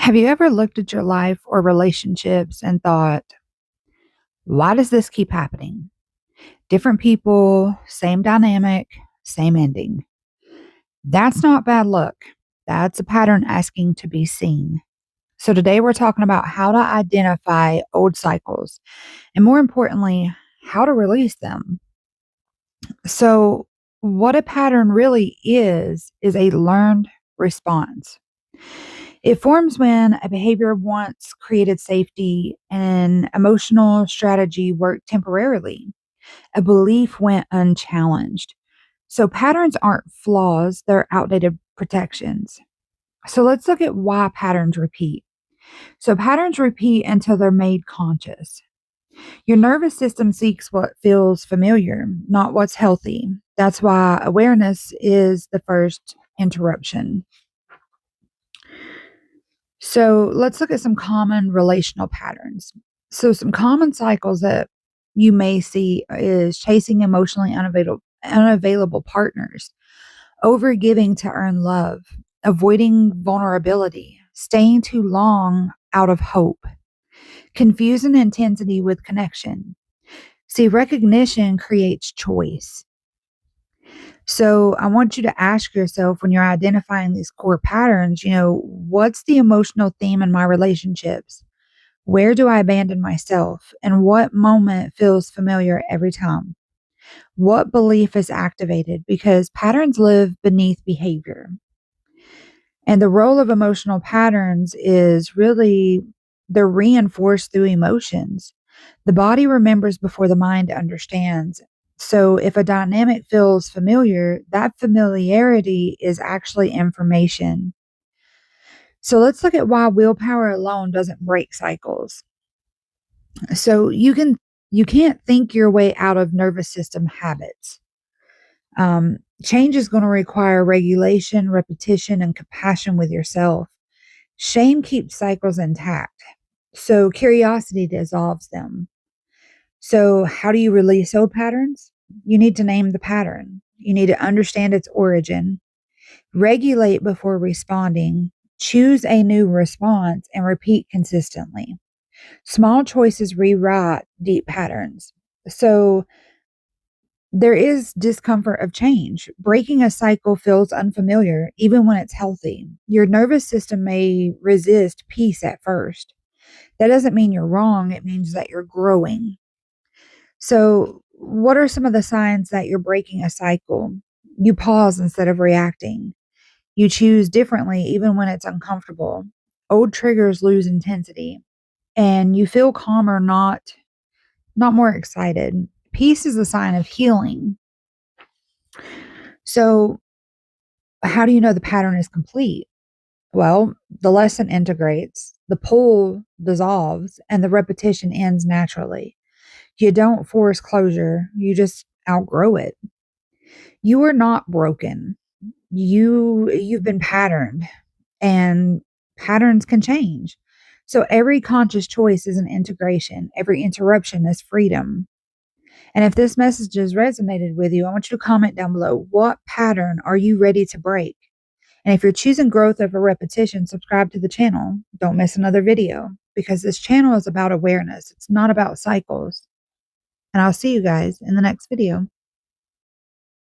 Have you ever looked at your life or relationships and thought, why does this keep happening? Different people, same dynamic, same ending. That's not bad luck. That's a pattern asking to be seen. So, today we're talking about how to identify old cycles and, more importantly, how to release them. So, what a pattern really is a learned response. It forms when a behavior once created safety and an emotional strategy worked temporarily. A belief went unchallenged. So patterns aren't flaws, they're outdated protections. So let's look at why patterns repeat. So patterns repeat until they're made conscious. Your nervous system seeks what feels familiar, not what's healthy. That's why awareness is the first interruption. So let's look at some common relational patterns. So, some common cycles that you may see is chasing emotionally unavailable partners, overgiving to earn love, avoiding vulnerability, staying too long out of hope, confusing intensity with connection. See, recognition creates choice. So I want you to ask yourself when you're identifying these core patterns, what's the emotional theme in my relationships? Where do I abandon myself? And what moment feels familiar every time? What belief is activated? Because patterns live beneath behavior. And the role of emotional patterns is really they're reinforced through emotions. The body remembers before the mind understands. So if a dynamic feels familiar, that familiarity is actually information. So let's look at why willpower alone doesn't break cycles. So you can't think your way out of nervous system habits. Change is going to require regulation, repetition, and compassion with yourself. Shame keeps cycles intact. So curiosity dissolves them. So, how do you release old patterns? You need to name the pattern. You need to understand its origin, regulate before responding, choose a new response, and repeat consistently. Small choices rewrite deep patterns. So, there is discomfort of change. Breaking a cycle feels unfamiliar, even when it's healthy. Your nervous system may resist peace at first. That doesn't mean you're wrong, it means that you're growing. So, what are some of the signs that you're breaking a cycle? You pause instead of reacting. You choose differently even when it's uncomfortable. Old triggers lose intensity and you feel calmer, not more excited. Peace is a sign of healing. So, how do you know the pattern is complete? Well, the lesson integrates, the pull dissolves, and the repetition ends naturally. You don't force closure, you just outgrow it. You are not broken. You've been patterned and patterns can change. So every conscious choice is an integration. Every interruption is freedom. And if this message has resonated with you, I want you to comment down below. What pattern are you ready to break? And if you're choosing growth over repetition, subscribe to the channel. Don't miss another video because this channel is about awareness. It's not about cycles. And I'll see you guys in the next video.